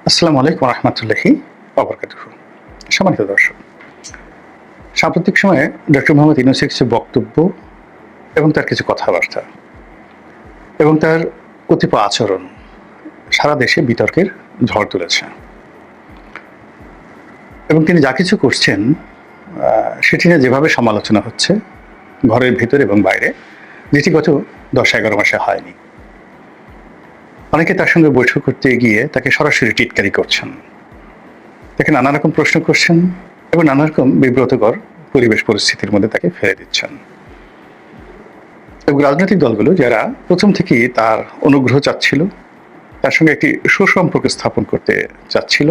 আসসালামু আলাইকুম রহমতুল্লাহি ওয়াবারাকাতুহু। সম্মানিত দর্শক, সাম্প্রতিক সময়ে ডক্টর মোহাম্মদ ইউনূসের কিছু বক্তব্য এবং তার কিছু কথাবার্তা এবং তার কতিপয় আচরণ সারা দেশে বিতর্কের ঝড় তুলেছে এবং তিনি যা কিছু করছেন সেটি নিয়ে যেভাবে সমালোচনা হচ্ছে ঘরের ভেতর এবং বাইরে, যেটি গত 10-11 মাসে হয়নি। অনেকে তার সঙ্গে বৈঠক করতে গিয়ে তাকে সরাসরি টিটকারি করছেন, তাকে নানা রকম প্রশ্ন করছেন এবং নানা রকম বিব্রতকর পরিবেশ পরিস্থিতির মধ্যে তাকে ফেলে দিচ্ছেন। এবং রাজনৈতিক দলগুলো যারা প্রথম থেকেই তার অনুগ্রহ চাচ্ছিল, তার সঙ্গে একটি সুসম্পর্ক স্থাপন করতে চাচ্ছিল,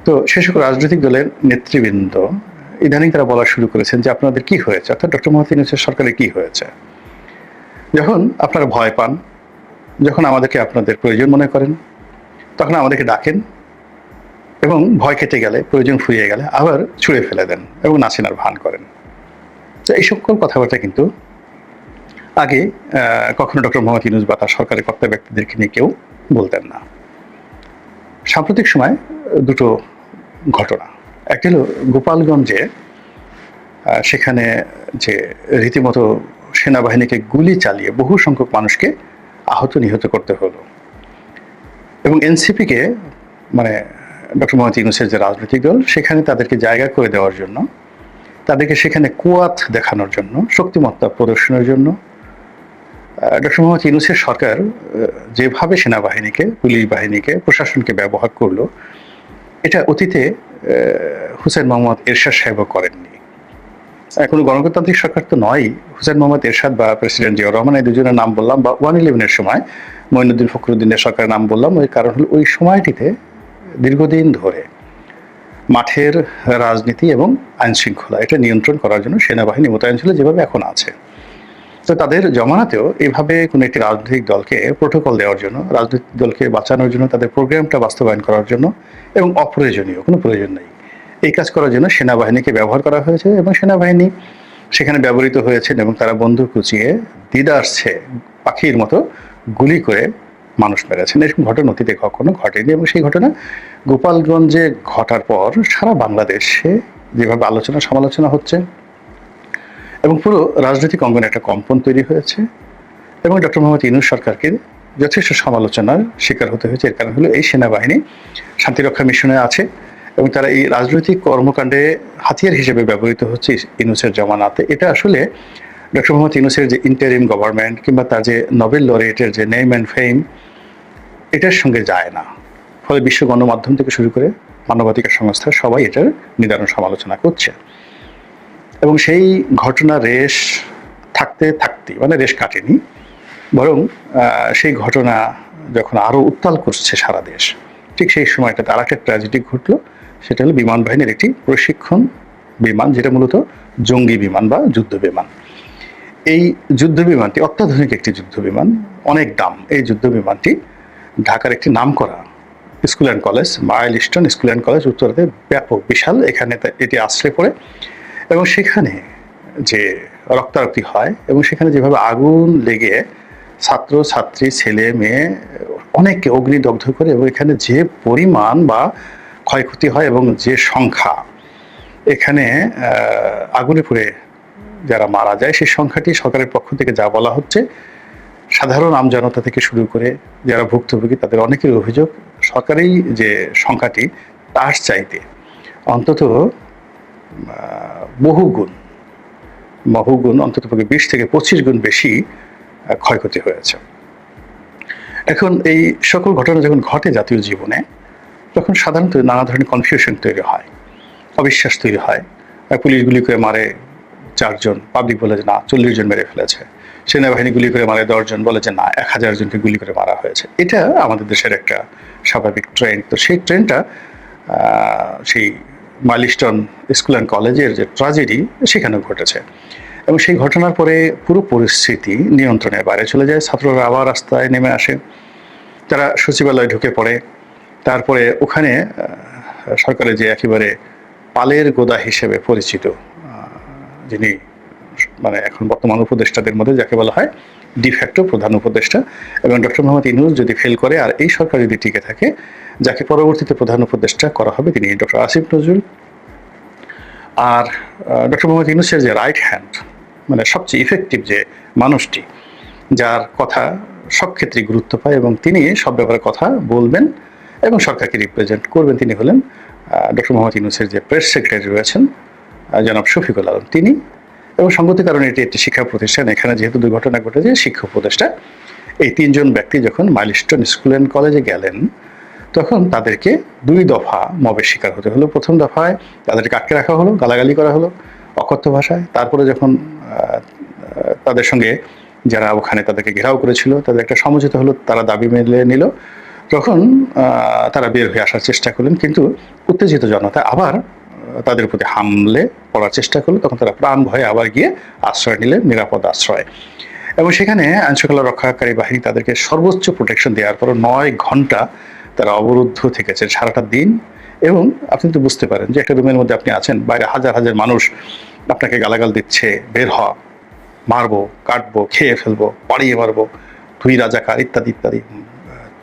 তো সে সকল রাজনৈতিক দলের নেতৃবৃন্দ ইদানিং তারা বলা শুরু করেছেন যে আপনাদের কি হয়েছে, অর্থাৎ ডক্টর মোহাম্মদ ইউনূসের সরকারের কি হয়েছে। যখন আপনারা ভয় পান, যখন আমাদেরকে আপনাদের প্রয়োজন মনে করেন, তখন আমাদেরকে ডাকেন এবং ভয় কেটে গেলে, প্রয়োজন ফুরিয়ে গেলে আবার ছুঁড়ে ফেলে দেন এবং নাচেনার ভান করেন। তো এই সকল কথাবার্তা কিন্তু আগে কখনো ডক্টর মোহাম্মদ ইউনূস বা তার সরকারের কর্তা ব্যক্তিদেরকে নিয়ে কেউ বলতেন না। সাম্প্রতিক সময় দুটো ঘটনা, একটি হলো গোপালগঞ্জে সেখানে যে রীতিমতো সেনাবাহিনীকে গুলি চালিয়ে বহু সংখ্যক মানুষকে আহত নিহত করতে হলো এবং এনসিপিকে মানে ডক্টর মোহাম্মদ ইউনূসের যে রাজনৈতিক দল সেখানে তাদেরকে জায়গা করে দেওয়ার জন্য, তাদেরকে সেখানে কুয়াত দেখানোর জন্য, শক্তিমত্তা প্রদর্শনের জন্য ডক্টর মোহাম্মদ ইউনূসের সরকার যেভাবে সেনাবাহিনীকে, পুলিশ বাহিনীকে, প্রশাসনকে ব্যবহার করলো, এটা অতীতে হুসেইন মোহাম্মদ এরশাদ সাহেবও করেননি। কোনো গণতান্ত্রিক সরকার তো নয়। হুসেইন মোহাম্মদ এরশাদ বা প্রেসিডেন্ট জিয়াউর রহমান, এই দুজনের নাম বললাম, বা 111-এর সময় মঈনুদ্দিন ফখরুদ্দিনের সরকারের নাম বললাম, ওই কারণ হলো ওই সময়টিতে দীর্ঘদিন ধরে মাঠের রাজনীতি এবং আইন শৃঙ্খলা এটা নিয়ন্ত্রণ করার জন্য সেনাবাহিনী মোতায়েন ছিল যেভাবে এখন আছে। তো তাদের জমানাতেও এইভাবে কোনো একটি রাজনৈতিক দলকে প্রোটোকল দেওয়ার জন্য, রাজনৈতিক দলকে বাঁচানোর জন্য, তাদের প্রোগ্রামটা বাস্তবায়ন করার জন্য এবং অপ্রয়োজনীয় কোনো প্রয়োজন নেই এই কাজ করার জন্য সেনাবাহিনীকে ব্যবহার করা হয়েছে এবং সেনাবাহিনী সেখানে ব্যবহৃত হয়েছেন এবং তারা বন্দুক কুচিয়ে দিদারছে পাখির মতো গুলি করে মানুষ মেরেছেন। এরকম ঘটনা অতীতে কখনো ঘটেনি এবং সেই ঘটনা গোপালগঞ্জে ঘটার পর সারা বাংলাদেশে যেভাবে আলোচনা সমালোচনা হচ্ছে এবং পুরো রাজনৈতিক অঙ্গনে একটা কম্পন তৈরি হয়েছে এবং ডক্টর মোহাম্মদ ইউনূস সরকারকে যথেষ্ট সমালোচনার শিকার হতে হয়েছে। এর কারণ হলো এই সেনাবাহিনী শান্তিরক্ষা মিশনে আছে এবং তারা এই রাজনৈতিক কর্মকাণ্ডে হাতিয়ার হিসেবে ব্যবহৃত হচ্ছে ইউনূসের জমানাতে। এটা আসলে ডক্টর মোহাম্মদ ইউনূসের যে ইন্টারিম গভর্নমেন্ট কিংবা তার যে নোবেল লরিয়েটের যে নেম অ্যান্ড ফেম, এটার সঙ্গে যায় না। ফলে বিশ্ব গণমাধ্যম থেকে শুরু করে মানবাধিকার সংস্থা সবাই এটার নিদারুণ সমালোচনা করছে এবং সেই ঘটনা রেশ থাকতে থাকতে মানে রেশ কাটেনি, বরং সেই ঘটনা যখন আরও উত্তাল করছে সারা দেশ, ঠিক সেই সময়টাতে আর একটা ট্র্যাজেডি ঘটলো। সেটা হলো বিমান বাহিনীর একটি প্রশিক্ষণ বিমান, যেটা মূলত জঙ্গি বিমান বা যুদ্ধ বিমান। এই যুদ্ধ বিমানটি অত্যাধুনিক একটি যুদ্ধ বিমান, অনেক দাম। এই যুদ্ধ বিমানটি ঢাকার একটি নামকরা school and college, milestone school and college উত্তরাতে ব্যাপক বিশাল, এখানে এটি আশ্রয় পড়ে এবং সেখানে যে রক্তারক্তি হয় এবং সেখানে যেভাবে আগুন লেগে ছাত্র ছাত্রী, ছেলে মেয়ে অনেককে অগ্নিদগ্ধ করে এবং এখানে যে পরিমাণ বা ক্ষয়ক্ষতি হয় এবং যে সংখ্যা এখানে আগুনে পুড়ে যারা মারা যায়, সেই সংখ্যাটি সরকারের পক্ষ থেকে যা বলা হচ্ছে, সাধারণ আমজনতা থেকে শুরু করে যারা ভুক্তভোগী তাদের অনেকের অভিযোগ সরকারি যে সংখ্যাটি তার চাইতে অন্তত বহুগুণ অন্তত 20 থেকে 25 গুণ বেশি ক্ষয়ক্ষতি হয়েছে। এখন এই সকল ঘটনা যখন ঘটে জাতীয় জীবনে, তখন সাধারণত নানা ধরনের কনফিউশন তৈরি হয়, অবিশ্বাস তৈরি হয়। পুলিশ গুলি করে মারে 4 জন, পাবলিক বলে যে না 40 জন মেরে ফেলেছে। সেনাবাহিনী গুলি করে মারে 10 জন, বলে যে না 1000 জনকে গুলি করে মারা হয়েছে। এটা আমাদের দেশের একটা স্বাভাবিক ট্রেন্ড। তো সেই ট্রেন্ডটা সেই মাইলস্টোন স্কুল অ্যান্ড কলেজের যে ট্র্যাজেডি সেখানেও ঘটেছে এবং সেই ঘটনার পরে পুরো পরিস্থিতি নিয়ন্ত্রণের বাইরে চলে যায়। ছাত্ররা আবার রাস্তায় নেমে আসে, তারা সচিবালয়ে ঢুকে পড়ে। তারপরে ওখানে সরকারের যে একেবারে পালের গোদা হিসেবে পরিচিত, যিনি মানে এখন বর্তমান উপদেষ্টাদের মধ্যে যাকে বলা হয় ডিফ্যাক্টো প্রধান উপদেষ্টা, এবং ডক্টর মোহাম্মদ ইউনূস যদি ফেল করে আর এই সরকার যদি টিকে থাকে, যাকে পরবর্তীতে প্রধান উপদেষ্টা করা হবে তিনি ডক্টর আসিফ নজরুল। আর ডক্টর মোহাম্মদ ইউনূসের যে রাইট হ্যান্ড, মানে সবচেয়ে ইফেক্টিভ যে মানুষটি, যার কথা সব ক্ষেত্রেই গুরুত্ব পায় এবং তিনি সব ব্যাপারে কথা বলবেন এবং সরকারকে রিপ্রেজেন্ট করবেন, তিনি হলেন ডক্টর মোহাম্মদ ইউনূসের যে প্রেস সেক্রেটারি রয়েছেন জনাব শফিকুল আলম, তিনি। এবং সঙ্গতির কারণে এটি একটি শিক্ষা প্রতিষ্ঠান, এখানে যেহেতু দুর্ঘটনা ঘটেছে, শিক্ষা উপদেষ্টা এই তিনজন ব্যক্তি যখন মাইলস্টোন স্কুল অ্যান্ড কলেজে গেলেন তখন তাদেরকে 2 দফা মবের শিকার হতে হলো। প্রথম দফায় তাদেরকে আটকে রাখা হলো, গালাগালি করা হলো অকথ্য ভাষায়। তারপরে যখন তাদের সঙ্গে যারা ওখানে তাদেরকে ঘেরাও করেছিল তাদের একটা সমঝোতা হলো, তারা দাবি মেনে নিল, তখন তারা বের হয়ে আসার চেষ্টা করলেন, কিন্তু উত্তেজিত জনতা আবার তাদের প্রতি হামলে পড়ার চেষ্টা করলো। তখন তারা প্রাণ ভয়ে আবার গিয়ে আশ্রয় নিলেন, নিরাপদ আশ্রয়। এবং সেখানে আইনশৃঙ্খলা রক্ষাকারী বাহিনী তাদেরকে সর্বোচ্চ প্রোটেকশন দেওয়ার পর 9 ঘন্টা তারা অবরুদ্ধ থেকেছেন, সারাটা দিন। এবং আপনি তো বুঝতে পারেন যে একটা রুমের মধ্যে আপনি আছেন, বাইরে হাজার হাজার মানুষ আপনাকে গালাগাল দিচ্ছে, বের হ, মারবো, কাটবো, খেয়ে ফেলবো, পাড়িয়ে মারবো, তুই রাজাকার, ইত্যাদি ইত্যাদি,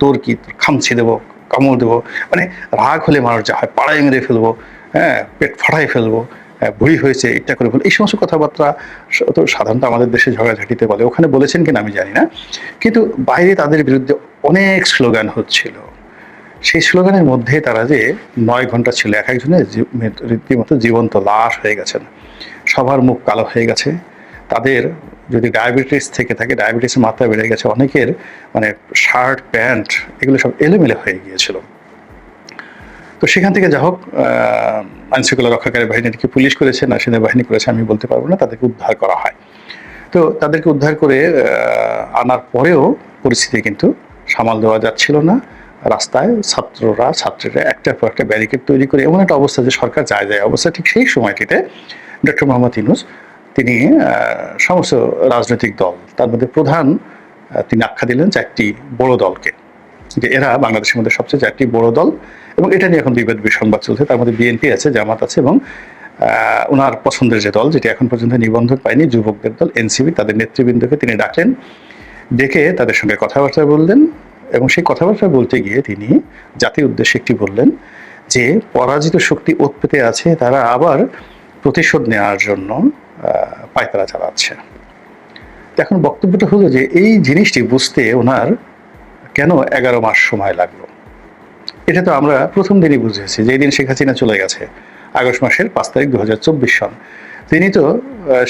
তোর কি, তোর খামছি দেবো, কামড় দেবো, মানে রাগ হলে মানুষ যা হয় পাড়ায় মেরে ফেলবো, হ্যাঁ, পেট ফাটাই ফেলবো, ভুড়ি হয়েছে, এটা করে ফেলবো, এই সমস্ত কথাবার্তা তো সাধারণত আমাদের দেশে ঝগড়াঝাটিতে বলে, ওখানে বলেছেন কিনা আমি জানি না, কিন্তু বাইরে তাদের বিরুদ্ধে অনেক স্লোগান হচ্ছিল। সেই স্লোগানের মধ্যে তারা যে 9 ঘন্টা ছিল, এক একজনের রীতিমতো জীবন্ত লাশ হয়ে গেছেন, সবার মুখ কালো হয়ে গেছে, তাদের যদি ডায়াবেটিস থেকে থাকে ডায়াবেটিসের মাত্রা বেড়ে গেছে, অনেকের মানে শার্ট প্যান্ট এগুলো সব এলোমেলো হয়ে গিয়েছিল। তো সেখান থেকে যা হোক আইনশৃঙ্খলা রক্ষাকারী বাহিনীকে পুলিশ করেছে না সেনাবাহিনী করেছে আমি বলতে পারবো না, তাদেরকে উদ্ধার করা হয়। তো তাদেরকে উদ্ধার করে আনার পরেও পরিস্থিতি কিন্তু সামাল দেওয়া যাচ্ছিল না। রাস্তায় ছাত্রীরা একটার পর একটা ব্যারিকেড তৈরি করে এমন একটা অবস্থা যে সরকার যায় অবস্থা। ঠিক সেই সময়টিতে ডক্টর মোহাম্মদ ইউনূস তিনি সমস্ত রাজনৈতিক দল, তার মধ্যে প্রধান তিনি আখ্যা দিলেন 4টি বড় দলকে, যে এরা বাংলাদেশের মধ্যে সবচেয়ে 4টি বড় দল, এবং এটা নিয়ে এখন বিবাদ বিসংবাদ চলছে। তার মধ্যে বিএনপি আছে, জামাত আছে, এবং ওনার পছন্দের যে দল যেটি এখন পর্যন্ত নিবন্ধন পায়নি, যুবকদের দল এনসিপি, তাদের নেতৃবৃন্দকে তিনি ডাকলেন, ডেকে তাদের সঙ্গে কথাবার্তা বললেন। এবং সেই কথাবার্তা বলতে গিয়ে তিনি জাতির উদ্দেশ্যে একটি বললেন যে পরাজিত শক্তি ওত পেতে আছে, তারা আবার প্রতিশোধ নেওয়ার জন্য পায়তারা চালাচ্ছে। এখন বক্তব্যটা হলো যে এই জিনিসটি বুঝতে ওনার কেন 11 মাস সময় লাগলো। এটা তো আমরা প্রথম দিনই বুঝেছি, যে দিন শেখ হাসিনা চলে গেছে আগস্ট মাসের 5 তারিখ 2024 সন। তিনি তো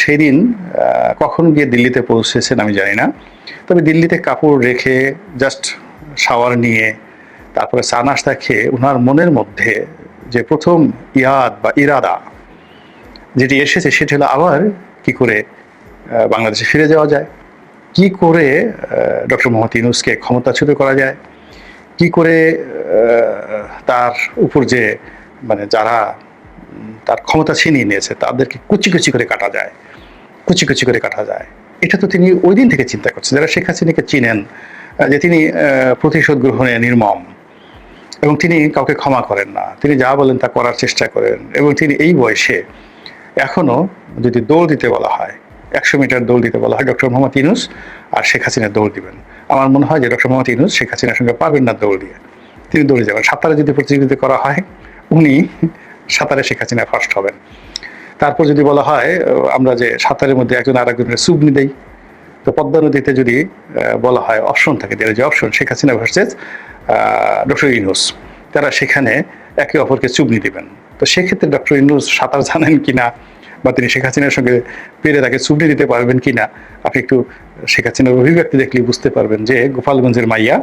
সেই দিন কখন গিয়ে দিল্লিতে পৌঁছেছেন আমি জানি না, তবে দিল্লিতে কাপড় রেখে জাস্ট শাওয়ার নিয়ে তারপরে চা নাস্তা খেয়ে ওনার মনের মধ্যে যে প্রথম ইয়াদ বা ইরাদা যেটি এসেছে সেটি হলো আবার কি করে বাংলাদেশে ফিরে যাওয়া যায়, কি করে ডক্টর মোহাম্মদ ইউনূসকে ক্ষমতাচ্যুত করা যায়, কি করে তার উপর যে মানে যারা তার ক্ষমতা ছিনিয়ে নিয়েছে তাদেরকে কুচি কুচি করে কাটা যায়, কুচি কুচি করে কাটা যায়। এটা তো তিনি ওই দিন থেকে চিন্তা করছেন। যারা শেখ হাসিনাকে চিনেন যে তিনি প্রতিশোধ গ্রহণে নির্মম, এবং তিনি কাউকে ক্ষমা করেন না, তিনি যা বলেন তা করার চেষ্টা করেন। এবং তিনি এই বয়সে এখনো যদি দৌড় দিতে বলা হয়, 100 মিটার দৌড় দিতে বলা হয়, ডক্টর মোহাম্মদ ইউনূস আর শেখ হাসিনা দৌড় দিবেন। আমার মনে হয় যে ডক্টর মোহাম্মদ ইউনূস শেখ হাসিনার সঙ্গে পারবেন না দৌড় দিয়ে, তিনি দৌড়ে যাবেন। সাঁতারে যদি প্রতিযোগিতা করা হয় উনি সাঁতারে শেখ হাসিনা ফার্স্ট হবেন। তারপর যদি বলা হয় আমরা যে সাঁতারের মধ্যে একজন আর একজনের সুবনি দেই, তো পদ্মা নদীতে যদি বলা হয় অপশন থাকে, তাহলে যে option Sheikh Hasina versus doctor Yunus, তারা সেখানে একে অপরকে চুবনি দিবেন। তো সেক্ষেত্রে ডক্টর ইউনূস সাঁতার জানেন কিনা বা তিনি শেখ হাসিনার সঙ্গে পেরে তাকে চুবনি দিতে পারবেন কিনা, আপনি একটু শেখ হাসিনার অভিব্যক্তি দেখলেই বুঝতে পারবেন যে গোপালগঞ্জের মাইয়া,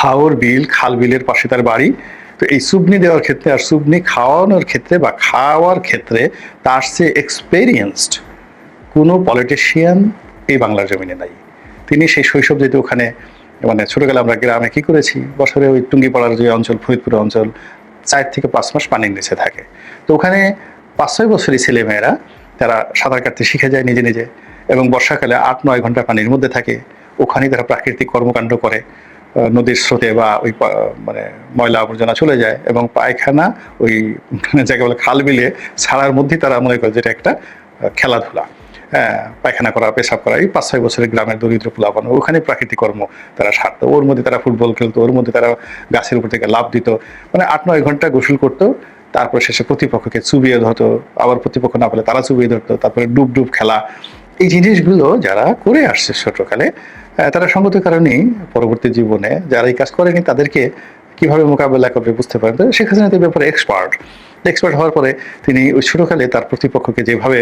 হাওর বিল খাল বিলের পাশে তার বাড়ি। তো এই সুবনি দেওয়ার ক্ষেত্রে আর সুবনি খাওয়ানোর ক্ষেত্রে বা খাওয়ার ক্ষেত্রে তার চেয়ে এক্সপেরিয়েন্সড কোনো পলিটিশিয়ান এই বাংলার জমিনে নাই। তিনি সেই শৈশব যেহেতু ওখানে মানে ছোটবেলা আমরা গ্রামে কি করেছি, বছরে ওই টুঙ্গিপাড়ার যে অঞ্চল, ফরিদপুর অঞ্চল 4 থেকে 5 মাস পানির নিচে থাকে। তো ওখানে 5-6 বছরই ছেলেমেয়েরা তারা সাঁতার কাটতে শিখে যায় নিজে নিজে, এবং বর্ষাকালে 8-9 ঘন্টা পানির মধ্যে থাকে। ওখানেই তারা প্রাকৃতিক কর্মকাণ্ড করে, নদীর স্রোতে বা ওই মানে ময়লা আবর্জনা চলে যায়, এবং পায়খানা ওই যাকে বলে খাল বিলে ছাড়ার মধ্যেই তারা মনে করে যেটা একটা খেলাধুলা। পায়খানা করা, পেশাব করা, এই 5-6 বছরের গ্রামের দরিদ্র পোলাপান, ওখানে প্রাকৃতিক কর্ম তারা সারতো, ওর মধ্যে তারা ফুটবল খেলতো, ওর মধ্যে তারা গাছের উপর থেকে লাফ দিত, মানে 8-9 ঘন্টা গোসল করতো, তারপর শেষে প্রতিপক্ষকে চুবিয়ে ধরতো, আবার প্রতিপক্ষ না পেলে তারা চুবিয়ে ধরতো, তারপরে ডুব ডুব খেলা। এই জিনিসগুলো যারা করে আসছে ছোটকালে, তারা সঙ্গত কারণেই পরবর্তী জীবনে যারা এই কাজ করেনি তাদেরকে কিভাবে মোকাবেলা করবে বুঝতে পারেন। তো শেখ হাসিনা এই ব্যাপারে এক্সপার্ট হওয়ার পরে তিনি ওই ছোটকালে তার প্রতিপক্ষকে যেভাবে